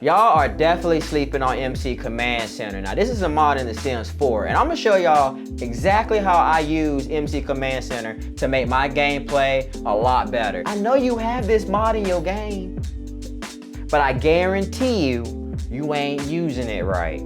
Y'all are definitely sleeping on MC Command Center. Now this is a mod in The Sims 4, and I'm gonna show y'all exactly how I use MC Command Center to make my gameplay a lot better. I know you have this mod in your game, but I guarantee you ain't using it right.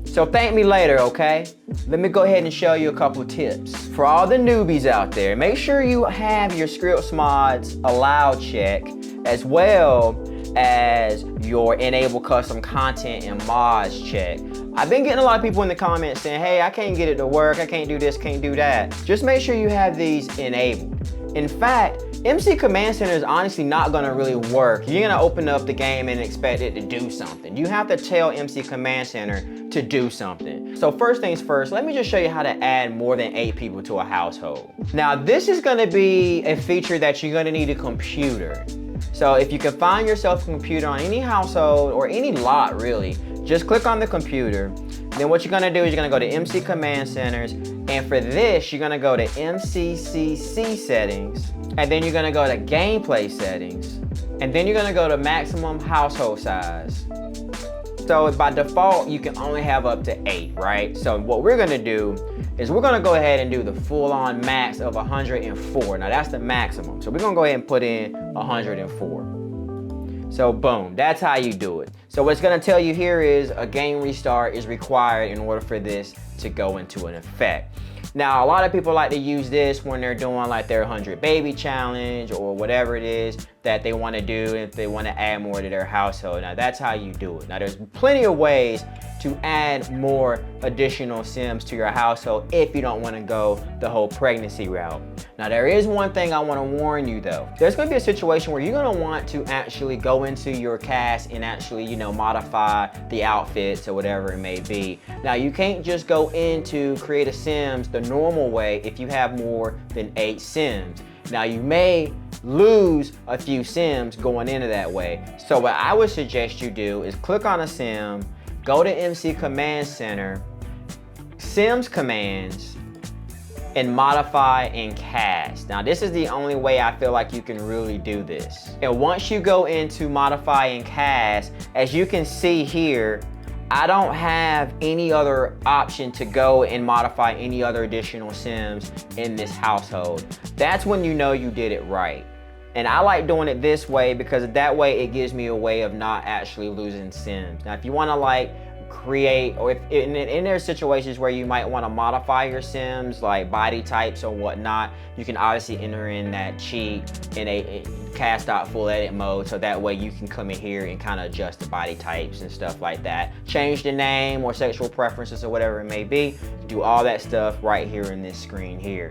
So thank me later, okay? Let me go ahead and show you a couple tips. For all the newbies out there, make sure you have your scripts mods allowed check, as well as your enable custom content and mods check. I've been getting a lot of people in the comments saying, hey, I can't get it to work, I can't do this, can't do that. Just make sure you have these enabled. In fact, MC Command Center is honestly not gonna really work. You're gonna open up the game and expect it to do something. You have to tell MC Command Center to do something. So first things first, let me just show you how to add more than 8 people to a household. Now this is gonna be a feature that you're gonna need a computer. So if you can find yourself a computer on any household or any lot really, just click on the computer. Then what you're gonna do is you're gonna go to MC Command Centers, and for this, you're gonna go to MCCC settings, and then you're gonna go to gameplay settings, and then you're gonna go to maximum household size. So by default, you can only have up to 8, right? So what we're gonna do is we're gonna go ahead and do the full-on max of 104. Now that's the maximum. So we're gonna go ahead and put in 104. So boom, that's how you do it. So what's gonna tell you here is a game restart is required in order for this to go into an effect. Now, a lot of people like to use this when they're doing like their 100 baby challenge or whatever it is that they want to do if they want to add more to their household. Now, that's how you do it. Now, there's plenty of ways to add more additional Sims to your household if you don't want to go the whole pregnancy route. Now, there is one thing I want to warn you though. There's going to be a situation where you're going to want to actually go into your CAS and actually, you know, modify the outfits or whatever it may be. Now, you can't just go into create a Sims the normal way if you have more than 8 Sims. Now, you may lose a few Sims going into that way. So what I would suggest you do is click on a Sim, go to MC Command Center, Sims Commands, and modify in CAS. Now this is the only way I feel like you can really do this. And once you go into modify in CAS, as you can see here, I don't have any other option to go and modify any other additional Sims in this household. That's when you know you did it right. And I like doing it this way because that way it gives me a way of not actually losing Sims. Now if you want to like create, or if in there's situations where you might want to modify your Sims like body types or whatnot, you can obviously enter in that cheat in a CAS.full edit mode, so that way you can come in here and kind of adjust the body types and stuff like that, change the name or sexual preferences or whatever it may be. Do all that stuff right here in this screen here.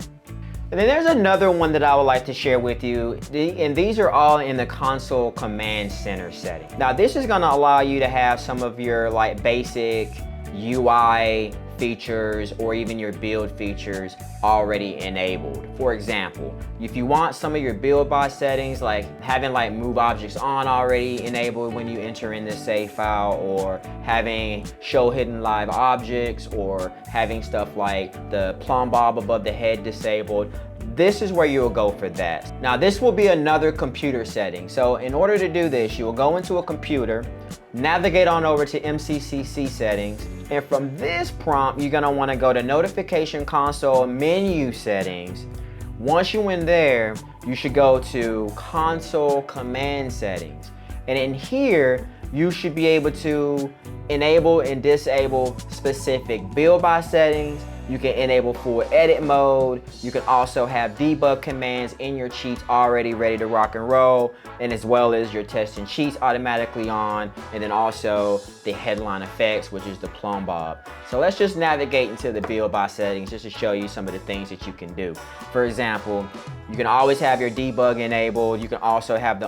And then there's another one that I would like to share with you, and these are all in the console command center setting. Now this is gonna allow you to have some of your like basic UI features or even your build features already enabled. For example, if you want some of your build by settings, like having like move objects on already enabled when you enter in this save file, or having show hidden live objects, or having stuff like the plumb bob above the head disabled, this is where you'll go for that. Now this will be another computer setting. So in order to do this, you will go into a computer, navigate on over to MCCC settings, and from this prompt, you're gonna wanna go to notification console menu settings. Once you're in there, you should go to console command settings. And in here, you should be able to enable and disable specific build by settings. You can enable full edit mode. You can also have debug commands in your cheats already ready to rock and roll, and as well as your test and cheats automatically on, and then also the headline effects, which is the plumb bob. So let's just navigate into the build by settings just to show you some of the things that you can do. For example, you can always have your debug enabled. You can also have the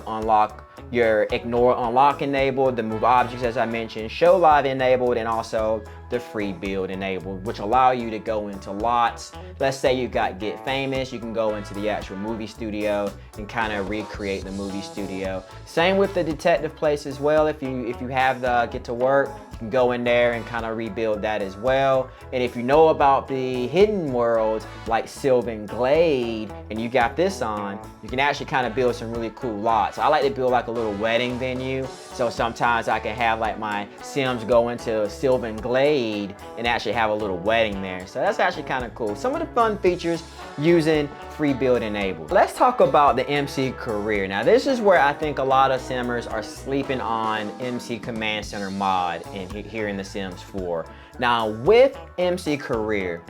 ignore unlock enabled, the move objects as I mentioned, show live enabled, and also the free build enabled, which allow you to go into lots. Let's say you got Get Famous, you can go into the actual movie studio and kind of recreate the movie studio. Same with the detective place as well. If you have the Get to Work, you can go in there and kind of rebuild that as well. And if you know about the hidden worlds like Sylvan Glade and you got this on, you can actually kind of build some really cool lots. I like to build like a little wedding venue. So sometimes I can have like my Sims go into Sylvan Glade and actually have a little wedding there. So that's actually kind of cool. Some of the fun features using free build enabled. Let's talk about the MC Career. Now this is where I think a lot of Simmers are sleeping on MC Command Center mod here in The Sims 4. Now with MC Career,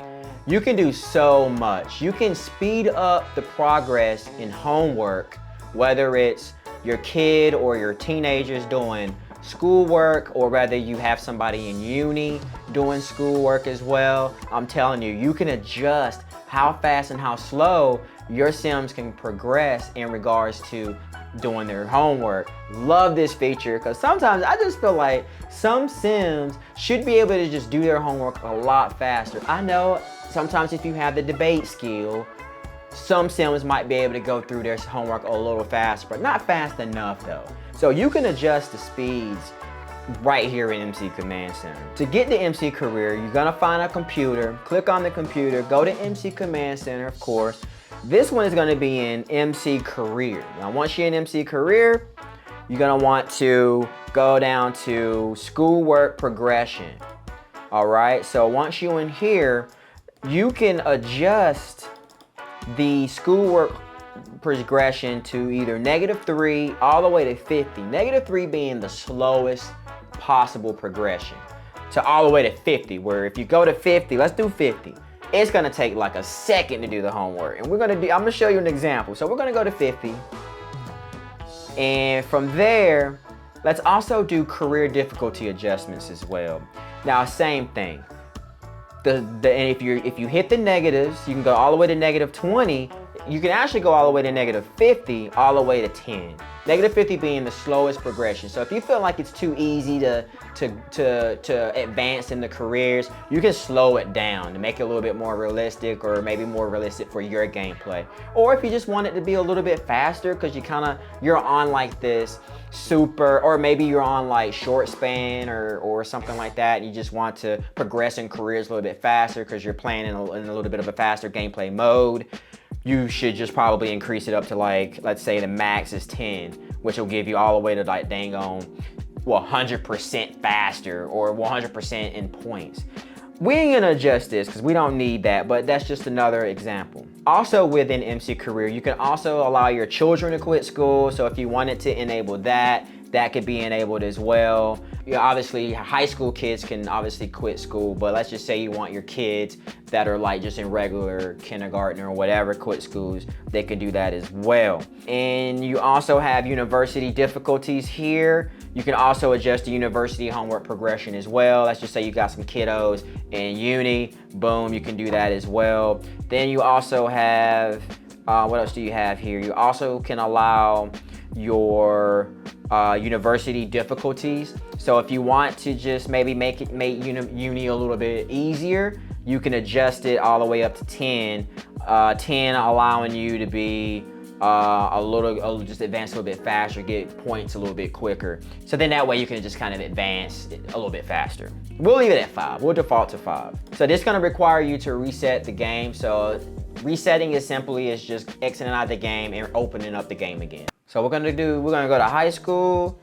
you can do so much. You can speed up the progress in homework, whether it's your kid or your teenagers doing schoolwork, or whether you have somebody in uni doing schoolwork as well. I'm telling you, you can adjust how fast and how slow your Sims can progress in regards to doing their homework. Love this feature because sometimes I just feel like some Sims should be able to just do their homework a lot faster. I know sometimes if you have the debate skill, some Sims might be able to go through their homework a little faster, but not fast enough though. So you can adjust the speeds right here in MC Command Center. To get the MC Career, you're gonna find a computer, click on the computer, go to MC Command Center, of course. This one is gonna be in MC Career. Now once you're in MC Career, you're gonna want to go down to Schoolwork Progression. All right, so once you're in here, you can adjust the schoolwork progression to either -3 all the way to 50. -3 being the slowest possible progression, to all the way to 50, where if you go to 50, let's do 50. It's gonna take like a second to do the homework. And I'm gonna show you an example. So we're gonna go to 50. And from there, let's also do career difficulty adjustments as well. Now, same thing. And if you hit the negatives, you can go all the way to -20. You can actually go all the way to -50, all the way to 10. -50 being the slowest progression. So if you feel like it's too easy to advance in the careers, you can slow it down to make it a little bit more realistic, or maybe more realistic for your gameplay. Or if you just want it to be a little bit faster because you're on like this super, or maybe you're on like short span or something like that, and you just want to progress in careers a little bit faster because you're playing in a little bit of a faster gameplay mode, you should just probably increase it up to like, let's say the max is 10, which will give you all the way to like dang on 100% faster, or 100% in points. We ain't gonna adjust this because we don't need that, but that's just another example. Also within MC Career, you can also allow your children to quit school. So if you wanted to enable that, that could be enabled as well. Obviously, high school kids can obviously quit school, but let's just say you want your kids that are like just in regular kindergarten or whatever quit schools, they can do that as well. And you also have university difficulties here. You can also adjust the university homework progression as well. Let's just say you got some kiddos in uni, boom, you can do that as well. Then you also have, what else do you have here? You also can allow your university difficulties. So if you want to just maybe make uni a little bit easier, you can adjust it all the way up to 10. 10 allowing you to be just advance a little bit faster, get points a little bit quicker. So then that way you can just kind of advance a little bit faster. We'll leave it at 5. We'll default to 5. So this is gonna require you to reset the game. So resetting is simply just exiting out the game and opening up the game again. So we're gonna go to high school,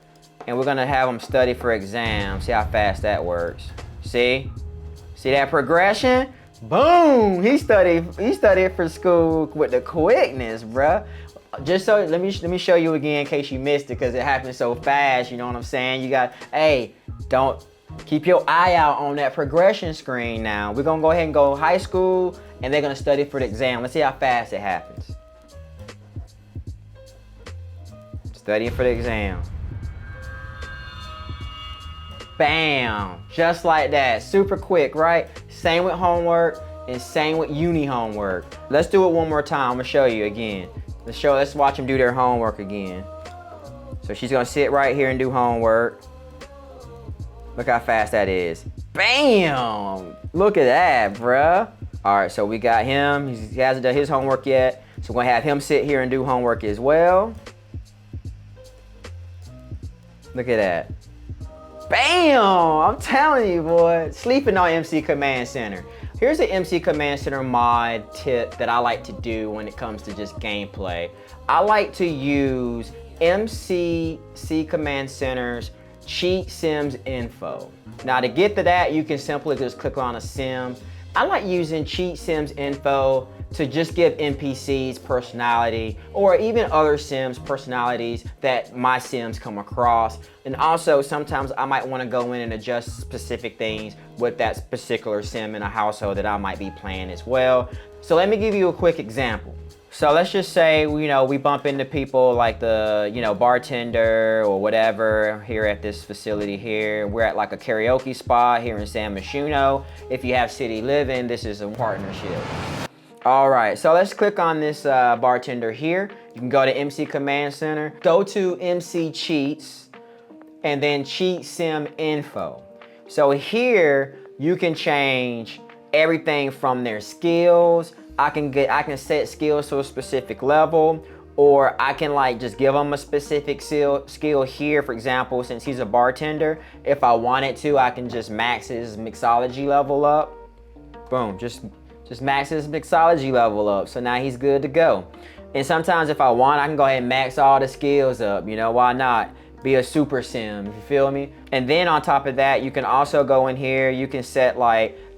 and we're gonna have them study for exams. See how fast that works. See that progression? Boom! He studied for school with the quickness, bruh. Just so let me show you again in case you missed it, because it happened so fast. You know what I'm saying? Don't keep your eye out on that progression screen. Now we're gonna go ahead and go high school, and they're gonna study for the exam. Let's see how fast it happens. Studying for the exam. Bam! Just like that. Super quick, right? Same with homework and same with uni homework. Let's do it one more time. I'm gonna show you again. Let's watch them do their homework again. So she's gonna sit right here and do homework. Look how fast that is. Bam! Look at that, bruh. All right, so we got him. He hasn't done his homework yet. So we're gonna have him sit here and do homework as well. Look at that. Bam! I'm telling you, boy. Sleeping on MC Command Center. Here's an MC Command Center mod tip that I like to do when it comes to just gameplay. I like to use MC Command Center's Cheat Sims info. Now to get to that, you can simply just click on a sim. I like using Cheat Sims info to just give NPCs personality, or even other Sims personalities that my Sims come across. And also sometimes I might want to go in and adjust specific things with that particular Sim in a household that I might be playing as well. So let me give you a quick example. So let's just say, we bump into people like the, bartender or whatever here at this facility here. We're at like a karaoke spot here in San Myshuno. If you have City Living, this is a partnership. All right, so let's click on this bartender here. You can go to MC Command Center, go to MC Cheats, and then Cheat Sim Info. So here you can change everything from their skills. I can set skills to a specific level, or I can just give them a specific skill here. For example, since he's a bartender, if I wanted to, I can just max his mixology level up. Boom, just max his mixology level up. So now he's good to go. And sometimes if I want, I can go ahead and max all the skills up. Why not? Be a super sim, you feel me? And then on top of that, you can also go in here, you can set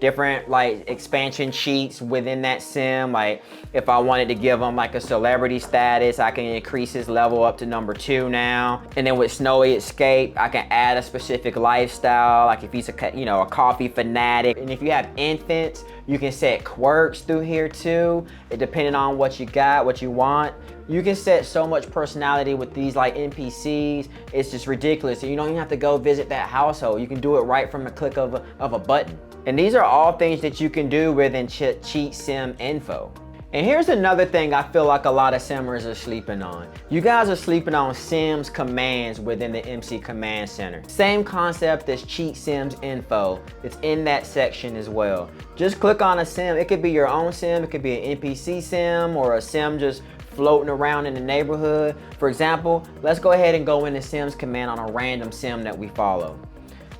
different expansion cheats within that sim. Like if I wanted to give him a celebrity status, I can increase his level up to number 2 now. And then with Snowy Escape, I can add a specific lifestyle, like if he's a coffee fanatic. And if you have infants, you can set quirks through here too, depending on what you got, what you want. You can set so much personality with these NPCs. It's just ridiculous. You don't even have to go visit that household. You can do it right from a click of a button. And these are all things that you can do within Cheat Sim Info. And here's another thing I feel like a lot of simmers are sleeping on. You guys are sleeping on Sims commands within the MC Command Center. Same concept as Cheat Sims Info. It's in that section as well. Just click on a sim. It could be your own sim. It could be an NPC sim or a sim just floating around in the neighborhood. For example, let's go ahead and go into Sims command on a random sim that we follow.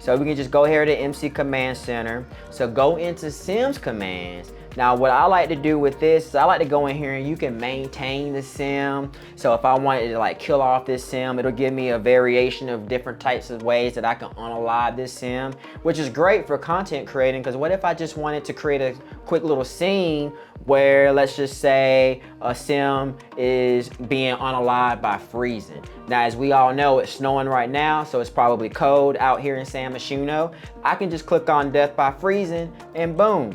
So we can just go here to MC Command Center. So go into Sims commands. Now what I like to do with this is I like to go in here and you can maintain the sim. So if I wanted to kill off this sim, it'll give me a variation of different types of ways that I can unalive this sim, which is great for content creating, because what if I just wanted to create a quick little scene where, let's just say, a sim is being unalived by freezing. Now, as we all know, it's snowing right now, so it's probably cold out here in San Myshuno. I can just click on death by freezing and boom,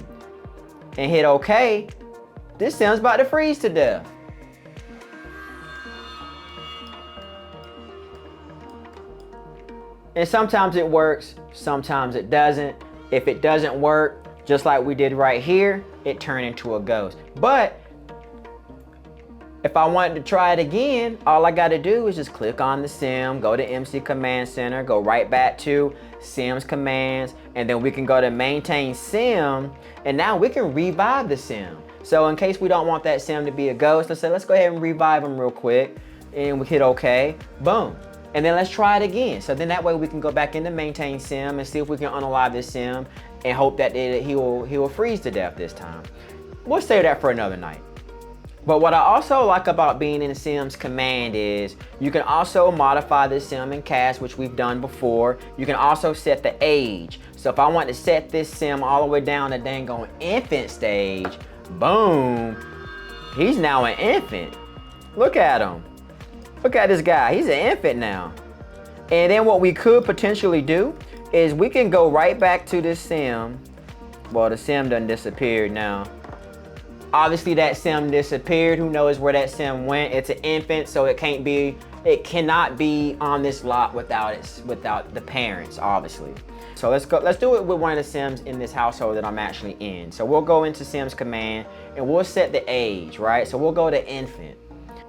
and hit OK. This sim's about to freeze to death. And sometimes it works, sometimes it doesn't. If it doesn't work, just like we did right here, it turned into a ghost. But if I wanted to try it again, all I gotta do is just click on the sim, go to MC Command Center, go right back to Sims commands, and then we can go to maintain sim, and now we can revive the sim. So in case we don't want that sim to be a ghost, let's go ahead and revive him real quick, and we hit OK, boom. And then let's try it again. So then that way we can go back into maintain sim and see if we can unalive this sim and hope that he will freeze to death this time. We'll save that for another night. But what I also like about being in Sims command is you can also modify this sim in CAS, which we've done before. You can also set the age. So if I want to set this sim all the way down to dang on infant stage, boom, he's now an infant. Look at him. Look at this guy, he's an infant now. And then what we could potentially do is we can go right back to this sim. Well, the sim done disappeared now. Obviously that sim disappeared. Who knows where that sim went? It's an infant, so it cannot be on this lot without the parents, obviously. So let's do it with one of the sims in this household that I'm actually in. So we'll go into Sims command and we'll set the age, right? So we'll go to infant.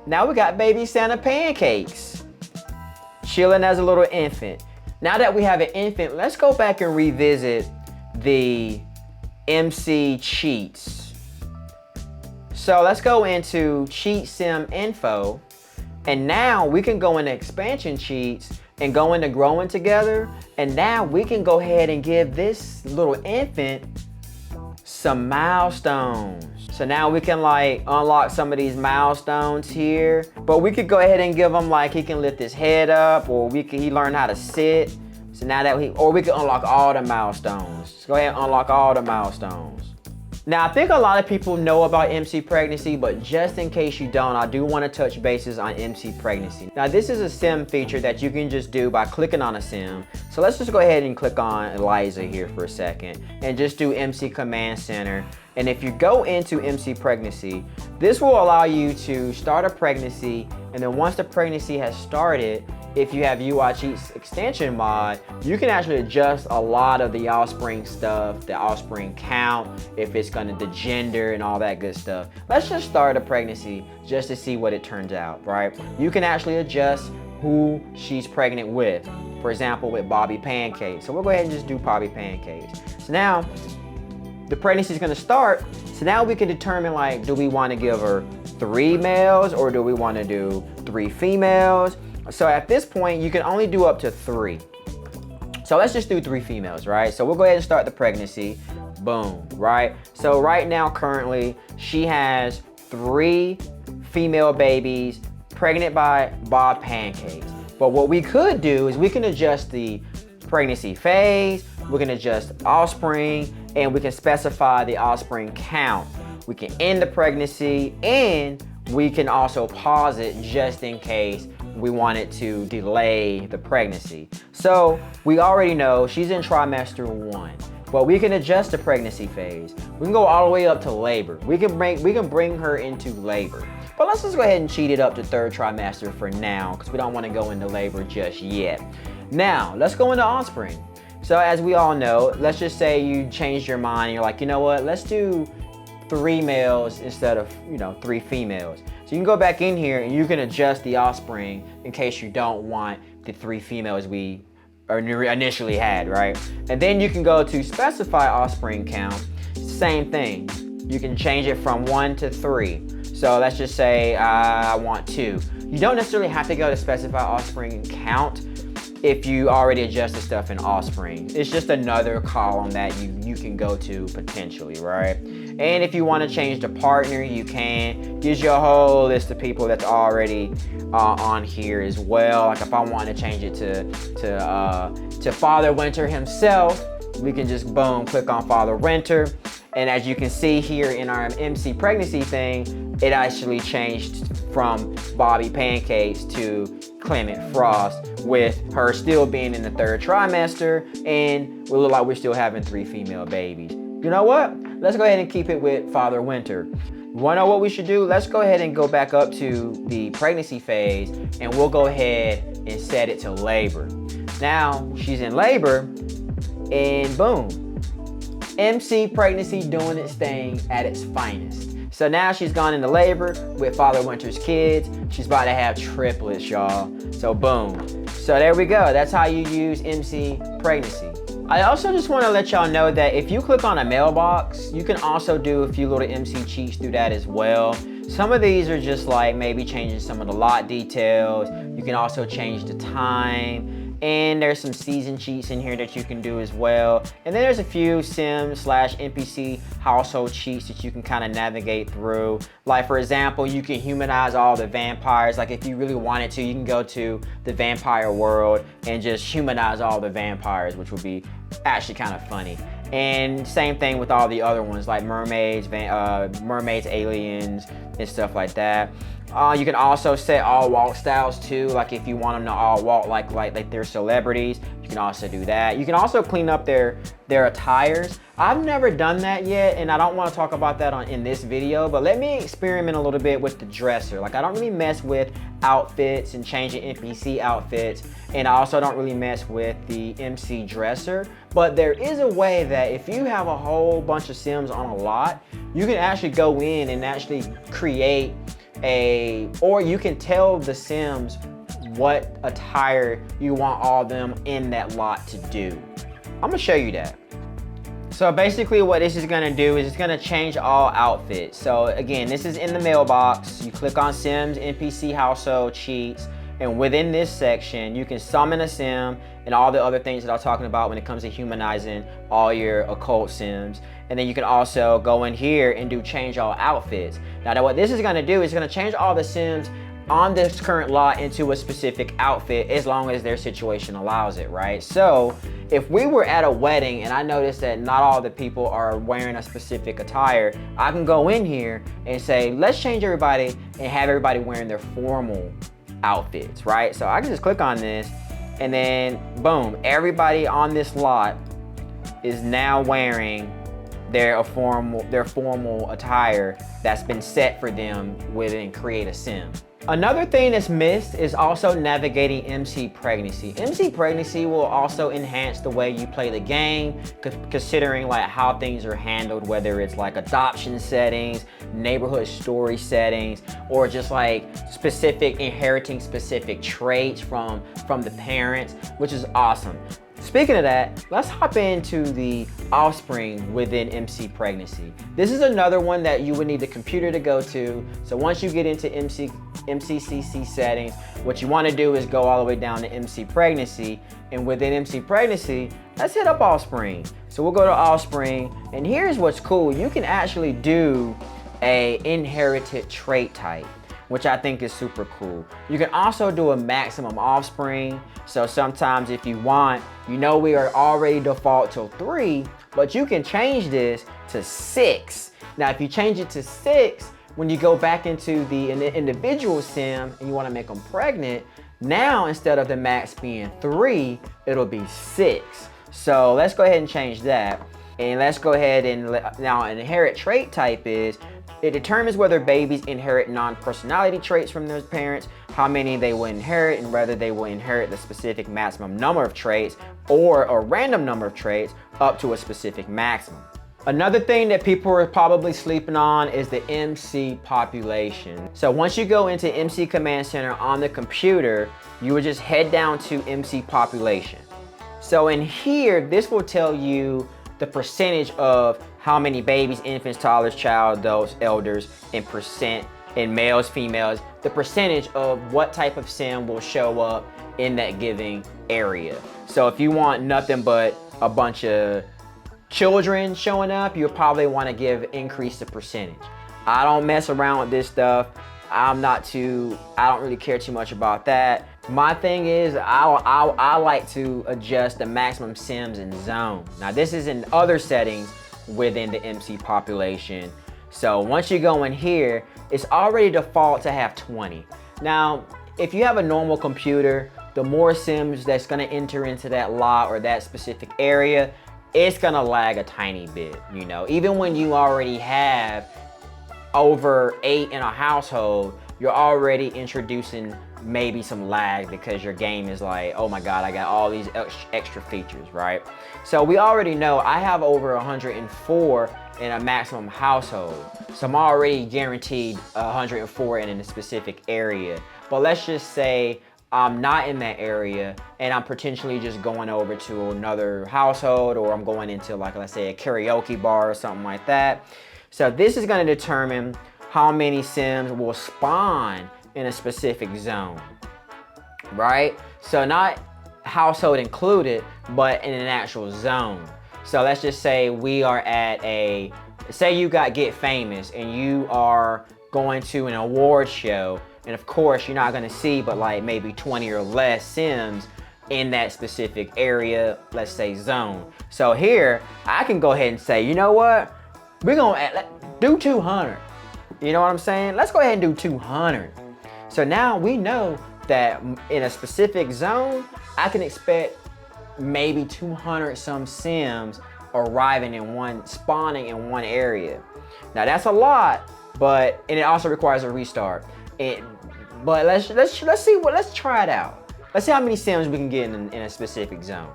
Now we got baby Santa Pancakes chilling as a little infant. Now that we have an infant, let's go back and revisit the MC cheats. So let's go into cheat sim info, and now we can go into expansion cheats and go into growing together, and now we can go ahead and give this little infant some milestones. So now we can like unlock some of these milestones here, but we could go ahead and give him like he can lift his head up, or he learn how to sit. So now that or we can unlock all the milestones. Let's go ahead and unlock all the milestones. Now, I think a lot of people know about MC pregnancy, but just in case you don't, I do want to touch bases on MC pregnancy. Now, this is a sim feature that you can just do by clicking on a sim. So let's just go ahead and click on Eliza here for a second and just do MC Command Center. And if you go into MC pregnancy, this will allow you to start a pregnancy, and then once the pregnancy has started, if you have UI Cheats extension mod, you can actually adjust a lot of the offspring stuff, the offspring count, if it's the gender and all that good stuff. Let's just start a pregnancy just to see what it turns out, right? You can actually adjust who she's pregnant with. For example, with Bobby Pancakes. So we'll go ahead and just do Bobby Pancakes. So now, the pregnancy is gonna start. So now we can determine, like, do we wanna give her 3 males or do we wanna do 3 females? So at this point, you can only do up to 3. So let's just do 3 females, right? So we'll go ahead and start the pregnancy. Boom, right? So right now, currently, she has 3 female babies pregnant by Bob Pancakes. But what we could do is we can adjust the pregnancy phase, we can adjust offspring, and we can specify the offspring count. We can end the pregnancy, and we can also pause it just in case we wanted to delay the pregnancy. So we already know she's in trimester 1, but we can adjust the pregnancy phase. We can go all the way up to labor. We can bring her into labor. But let's just go ahead and cheat it up to 3rd trimester for now, because we don't want to go into labor just yet. Now, let's go into offspring. So as we all know, let's just say you changed your mind and you're like, you know what, let's do 3 males instead of 3 females. So you can go back in here and you can adjust the offspring in case you don't want the 3 females we initially had, right? And then you can go to specify offspring count. Same thing. You can change it from 1 to 3. So let's just say I want 2. You don't necessarily have to go to specify offspring count if you already adjusted stuff in offspring. It's just another column that you can go to potentially, right? And if you want to change the partner, you can. Gives you a whole list of people that's already on here as well. Like if I want to change it to Father Winter himself, we can just boom, click on Father Winter. And as you can see here in our MC pregnancy thing, it actually changed from Bobby Pancakes to Clement Frost, with her still being in the 3rd trimester, and we look like we're still having 3 female babies. You know what? Let's go ahead and keep it with Father Winter. You wanna know what we should do? Let's go ahead and go back up to the pregnancy phase, and we'll go ahead and set it to labor. Now, she's in labor, and boom. MC pregnancy doing its thing at its finest. So now she's gone into labor with Father Winter's kids. She's about to have triplets, y'all. So boom. So there we go. That's how you use MC pregnancy. I also just want to let y'all know that if you click on a mailbox, you can also do a few little MC cheats through that as well. Some of these are just like maybe changing some of the lot details. You can also change the time. And there's some season cheats in here that you can do as well. And then there's a few sim/NPC household cheats that you can kind of navigate through. Like for example, you can humanize all the vampires. Like if you really wanted to, you can go to the vampire world and just humanize all the vampires, which would be actually kind of funny. And same thing with all the other ones like mermaids, aliens, and stuff like that. You can also set all walk styles too, like if you want them to all walk like they're celebrities, you can also do that. You can also clean up their attires. I've never done that yet, and I don't want to talk about that in this video, but let me experiment a little bit with the dresser. Like I don't really mess with outfits and changing NPC outfits, and I also don't really mess with the MC dresser, but there is a way that if you have a whole bunch of sims on a lot, you can actually go in and actually create or you can tell the sims what attire you want all of them in that lot to do. I'm gonna show you that. So basically what this is gonna do is it's gonna change all outfits. So again, this is in the mailbox. You click on Sims NPC Household Cheats, and within this section, you can summon a sim and all the other things that I'm talking about when it comes to humanizing all your occult sims. And then you can also go in here and do change all outfits. Now what this is gonna do is gonna change all the sims on this current lot into a specific outfit as long as their situation allows it, right? So if we were at a wedding and I noticed that not all the people are wearing a specific attire, I can go in here and say, let's change everybody and have everybody wearing their formal outfits, right? So I can just click on this and then boom, everybody on this lot is now wearing their formal attire that's been set for them within Create a Sim. Another thing that's missed is also navigating MC Pregnancy. MC Pregnancy will also enhance the way you play the game, considering like how things are handled, whether it's like adoption settings, neighborhood story settings, or just like inheriting specific traits from the parents, which is awesome. Speaking of that, let's hop into the offspring within MC Pregnancy. This is another one that you would need the computer to go to. So once you get into MCCC settings, what you want to do is go all the way down to MC Pregnancy, and within MC Pregnancy, let's hit up offspring. So we'll go to offspring, and here's what's cool. You can actually do a inherited trait type, which I think is super cool. You can also do a maximum offspring. So sometimes if you want, you know we are already default to 3, but you can change this to 6. Now if you change it to 6, when you go back into the individual sim and you wanna make them pregnant, now instead of the max being 3, it'll be 6. So let's go ahead and change that. And let's go ahead and now an inherit trait type is, it determines whether babies inherit non-personality traits from their parents, how many they will inherit, and whether they will inherit the specific maximum number of traits or a random number of traits up to a specific maximum. Another thing that people are probably sleeping on is the MC population. So once you go into MC Command Center on the computer, you would just head down to MC population. So in here, this will tell you the percentage of how many babies, infants, toddlers, child, adults, elders, and percent in males, females, the percentage of what type of sim will show up in that given area. So if you want nothing but a bunch of children showing up, you'll probably want to increase the percentage. I don't mess around with this stuff. I don't really care too much about that. My thing is, I like to adjust the maximum sims in zone. Now this is in other settings within the MC population. So once you go in here, it's already default to have 20. Now, if you have a normal computer, the more sims that's gonna enter into that lot or that specific area, it's gonna lag a tiny bit, you know? Even when you already have over 8 in a household, you're already introducing maybe some lag because your game is like, oh my God, I got all these extra features, right? So we already know I have over 104 in a maximum household. So I'm already guaranteed 104 in a specific area. But let's just say I'm not in that area and I'm potentially just going over to another household, or I'm going into, like, let's say a karaoke bar or something like that. So this is going to determine how many sims will spawn in a specific zone, right? So not household included, but in an actual zone. So let's just say we are at say you got Get Famous and you are going to an award show, and of course you're not gonna see but like maybe 20 or less sims in that specific area, let's say zone. So here I can go ahead and say, you know what, we're gonna do 200. You know what I'm saying? Let's go ahead and do 200. So now we know that in a specific zone, I can expect maybe 200 some sims spawning in one area. Now that's a lot, and it also requires a restart. But let's try it out. Let's see how many sims we can get in a specific zone.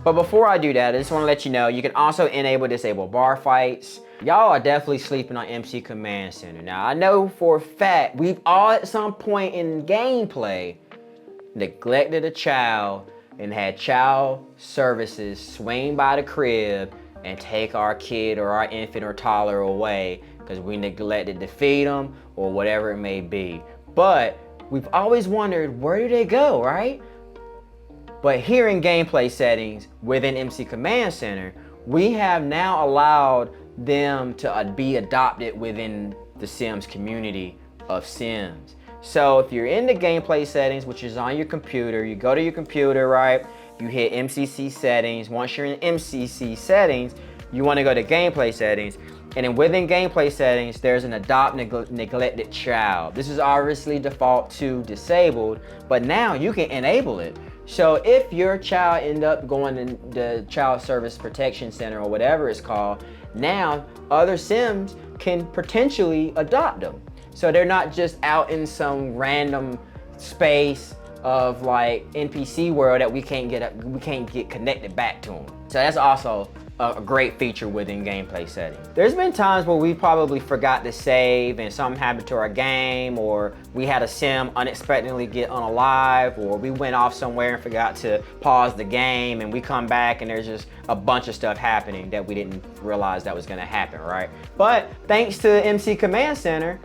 But before I do that, I just want to let you know, you can also disable bar fights. Y'all are definitely sleeping on MC Command Center. Now I know for a fact, we've all at some point in gameplay neglected a child and had child services swing by the crib and take our kid or our infant or toddler away because we neglected to feed them or whatever it may be. But we've always wondered, where do they go, right? But here in gameplay settings within MC Command Center, we have now allowed them to be adopted within the Sims community of Sims. So if you're in the gameplay settings, which is on your computer, you go to your computer, right? You hit MCC settings. Once you're in MCC settings, you want to go to gameplay settings. And then within gameplay settings, there's an adopt neglected child. This is obviously default to disabled, but now you can enable it. So if your child end up going in the Child Service Protection Center or whatever it's called, now other Sims can potentially adopt them. So they're not just out in some random space of like NPC world that we can't get connected back to them. So that's also a great feature within gameplay settings. There's been times where we probably forgot to save and something happened to our game, or we had a sim unexpectedly get unalive, or we went off somewhere and forgot to pause the game and we come back and there's just a bunch of stuff happening that we didn't realize that was gonna happen, right? But thanks to MC Command Center,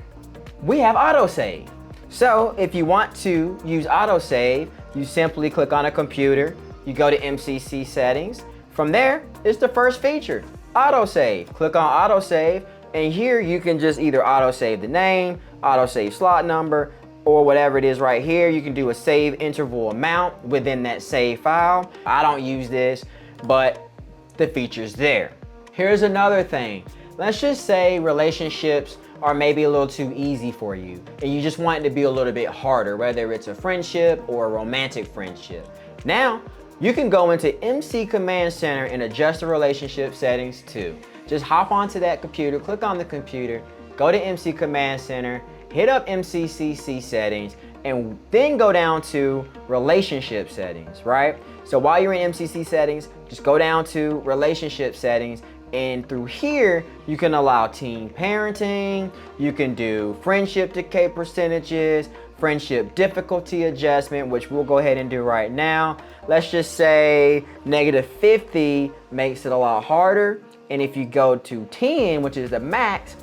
we have autosave. So if you want to use autosave, you simply click on a computer, you go to MCC settings. From there, it's the first feature, autosave. Click on autosave, and here you can just either autosave the name, autosave slot number, or whatever it is right here. You can do a save interval amount within that save file. I don't use this, but the feature's there. Here's another thing. Let's just say relationships are maybe a little too easy for you, and you just want it to be a little bit harder, whether it's a friendship or a romantic friendship. Now, you can go into MC Command Center and adjust the relationship settings too. Just hop onto that computer, click on the computer, go to MC Command Center, hit up MCCC settings, and then go down to relationship settings, right? So while you're in MCC settings, just go down to relationship settings, and through here, you can allow teen parenting, you can do friendship decay percentages, friendship difficulty adjustment, which we'll go ahead and do right now. Let's just say -50 makes it a lot harder. And if you go to 10, which is the max,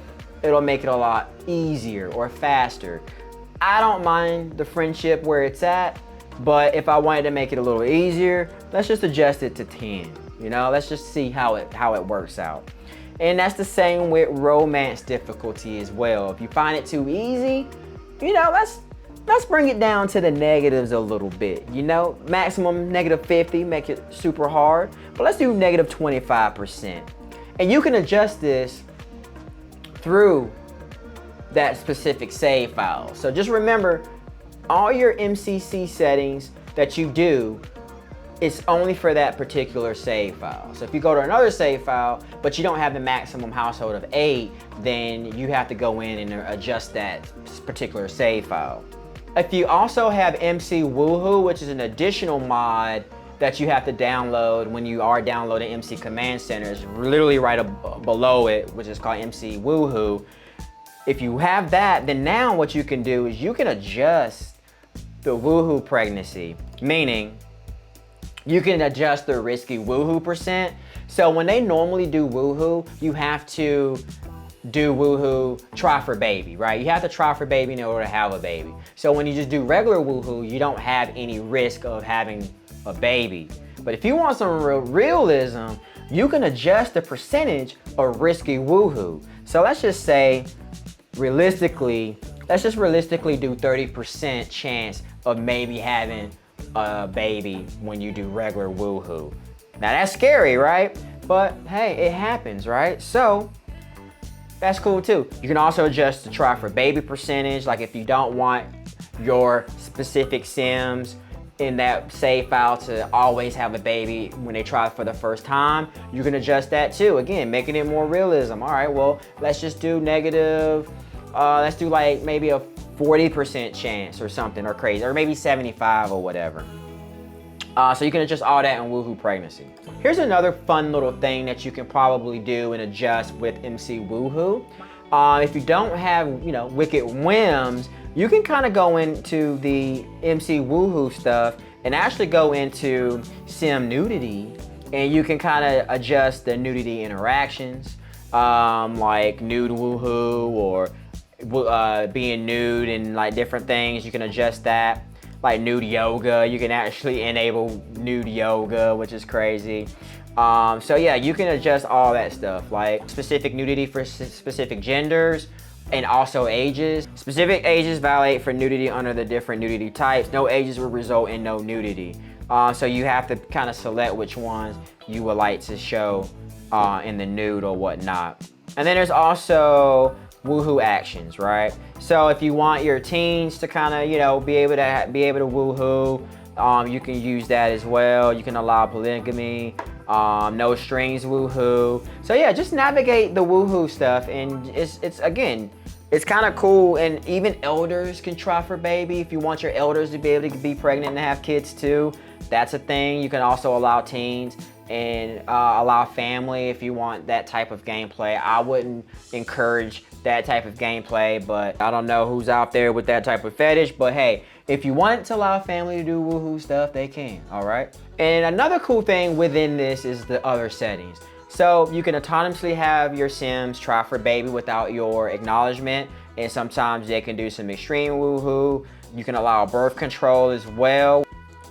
it'll make it a lot easier or faster. I don't mind the friendship where it's at, but if I wanted to make it a little easier, let's just adjust it to 10. You know, let's just see how it works out. And that's the same with romance difficulty as well. If you find it too easy, you know, let's bring it down to the negatives a little bit. You know, maximum -50, make it super hard, but let's do -25%. And you can adjust this through that specific save file. So just remember, all your MCC settings that you do, it's only for that particular save file. So if you go to another save file, but you don't have the maximum household of 8, then you have to go in and adjust that particular save file. If you also have MC Woohoo, which is an additional mod that you have to download when you are downloading MC Command Center, it's literally right below it, which is called MC Woohoo. If you have that, then now what you can do is you can adjust the woohoo pregnancy, meaning you can adjust the risky woohoo percent. So when they normally do woohoo, you have to do woohoo, try for baby, right? You have to try for baby in order to have a baby. So when you just do regular woohoo, you don't have any risk of having a baby. But if you want some realism, you can adjust the percentage of risky woohoo. So let's just say, realistically do 30% chance of maybe having a baby when you do regular woohoo. Now that's scary, right? But hey, it happens, right? So that's cool too. You can also adjust the try for baby percentage. Like if you don't want your specific Sims in that save file to always have a baby when they try for the first time, you can adjust that too. Again, making it more realism. All right, well, let's just do negative, let's do like maybe a 40% chance or something, or crazy, or maybe 75 or whatever. So you can adjust all that in Woohoo Pregnancy. Here's another fun little thing that you can probably do and adjust with MC Woohoo. If you don't have, wicked whims, you can kind of go into the MC Woohoo stuff and actually go into sim nudity, and you can kind of adjust the nudity interactions, like nude woohoo or being nude and like different things. You can adjust that. Like nude yoga, you can actually enable nude yoga, which is crazy. So yeah, you can adjust all that stuff, like specific nudity for specific genders and also ages. Specific ages validate for nudity under the different nudity types. No ages will result in no nudity. So you have to kind of select which ones you would like to show in the nude or whatnot. And then there's also woohoo actions, right? So if you want your teens to kind of, be able to woohoo, you can use that as well. You can allow polygamy, no strings woohoo. So yeah, just navigate the woohoo stuff, and it's kind of cool. And even elders can try for baby. If you want your elders to be able to be pregnant and have kids too, that's a thing. You can also allow teens and allow family if you want that type of gameplay. I wouldn't encourage that type of gameplay, but I don't know who's out there with that type of fetish, but hey, if you want to allow family to do woohoo stuff, they can, all right? And another cool thing within this is the other settings. So you can autonomously have your Sims try for baby without your acknowledgement, and sometimes they can do some extreme woohoo. You can allow birth control as well.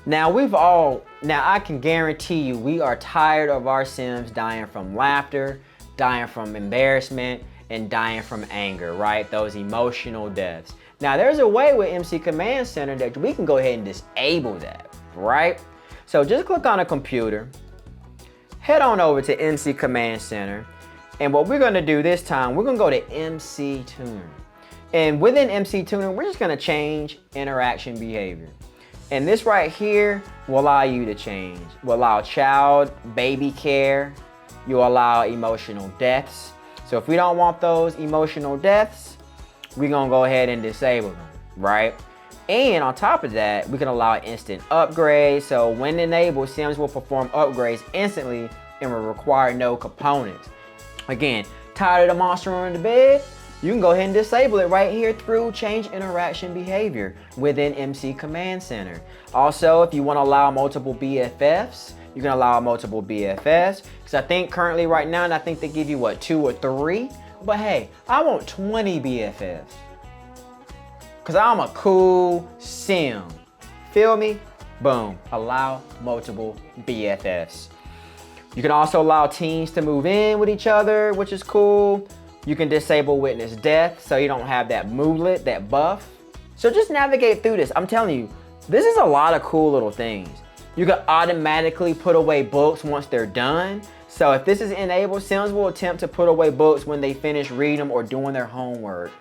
Now I can guarantee you we are tired of our Sims dying from laughter, dying from embarrassment, and dying from anger, right? Those emotional deaths. Now there's a way with MC Command Center that we can go ahead and disable that, right? So just click on a computer, head on over to MC Command Center, and what we're gonna do this time, we're gonna go to MC Tuner. And within MC Tuner, we're just gonna change interaction behavior. And this right here will allow you to change. Will allow child, baby care. You'll allow emotional deaths. So if we don't want those emotional deaths, we're gonna go ahead and disable them, right? And on top of that, we can allow instant upgrades. So when enabled, Sims will perform upgrades instantly and will require no components. Again, tired of the monster under the bed? You can go ahead and disable it right here through change interaction behavior within MC Command Center. Also, if you want to allow multiple BFFs, you can allow multiple BFFs. Because I think currently right now, and I think they give you what, 2 or 3? But hey, I want 20 BFFs. Because I'm a cool Sim. Feel me? Boom. Allow multiple BFFs. You can also allow teams to move in with each other, which is cool. You can disable witness death so you don't have that movelet, that buff. So just navigate through this. I'm telling you, this is a lot of cool little things. You can automatically put away books once they're done. So if this is enabled, Sims will attempt to put away books when they finish reading them or doing their homework.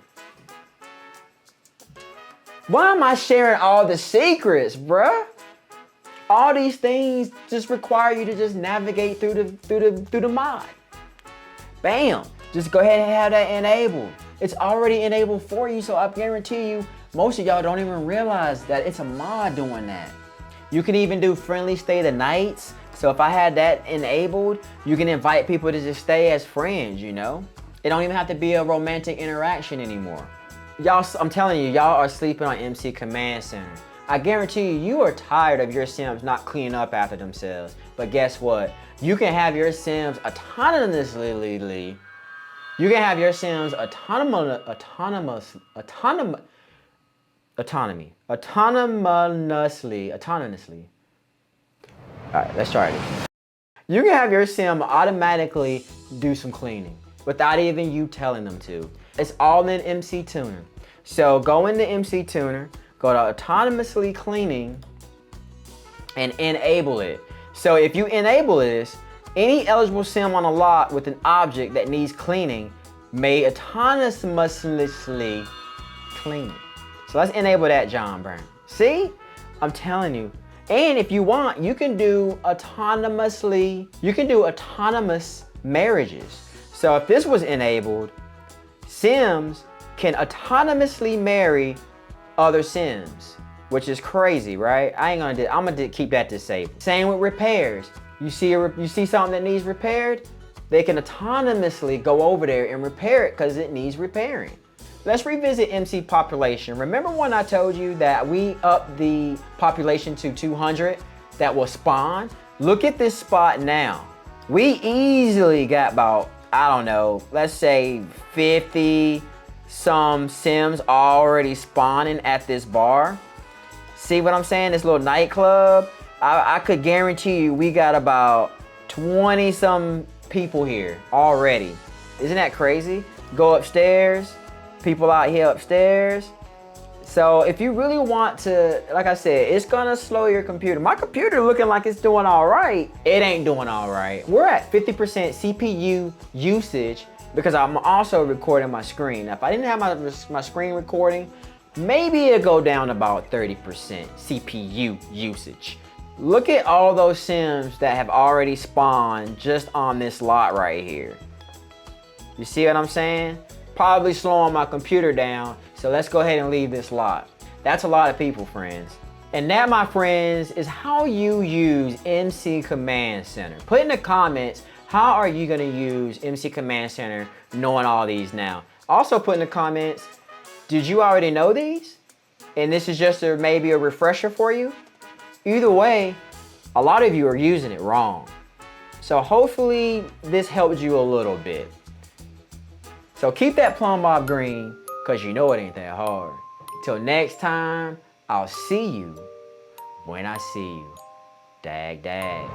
Why am I sharing all the secrets, bruh? All these things just require you to just navigate through the mod. Bam. Just go ahead and have that enabled. It's already enabled for you, so I guarantee you, most of y'all don't even realize that it's a mod doing that. You can even do friendly stay the nights. So if I had that enabled, you can invite people to just stay as friends, you know? It don't even have to be a romantic interaction anymore. Y'all, I'm telling you, y'all are sleeping on MC Command Center. I guarantee you, you are tired of your Sims not cleaning up after themselves. But guess what? You can have your Sims autonomously. You can have your Sims autonomously. All right, let's try it. You can have your Sim automatically do some cleaning without even you telling them to. It's all in MC Tuner. So go into MC Tuner, go to autonomously cleaning, and enable it. So if you enable this, any eligible Sim on a lot with an object that needs cleaning may autonomously clean it. So let's enable that, John Brown. See? I'm telling you. And if you want, you can do autonomous marriages. So if this was enabled, Sims can autonomously marry other Sims, which is crazy, right? I'm gonna keep that disabled. Same with repairs. You see something that needs repaired? they can autonomously go over there and repair it because it needs repairing. Let's revisit MC population. Remember when I told you that we upped the population to 200 that will spawn? Look at this spot now. We easily got about, I don't know, let's say 50 some Sims already spawning at this bar. See what I'm saying? This little nightclub. I could guarantee you we got about 20 some people here already. Isn't that crazy? Go upstairs. People out here upstairs. So if you really want to, like I said, it's gonna slow your computer. My computer looking like it's doing all right. It ain't doing all right. We're at 50% CPU usage because I'm also recording my screen. Now, if I didn't have my screen recording, maybe it'll go down about 30% CPU usage. Look at all those Sims that have already spawned just on this lot right here. You see what I'm saying? Probably slowing my computer down, so let's go ahead and leave this lot. That's a lot of people, friends. And that, my friends, is how you use MC Command Center. Put in the comments, how are you gonna use MC Command Center knowing all these now? Also put in the comments, did you already know these? And this is just maybe a refresher for you? Either way, a lot of you are using it wrong. So hopefully this helps you a little bit. So keep that plumb bob green, cause you know it ain't that hard. Till next time, I'll see you when I see you. Dag, dag.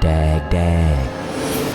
Dag, dag.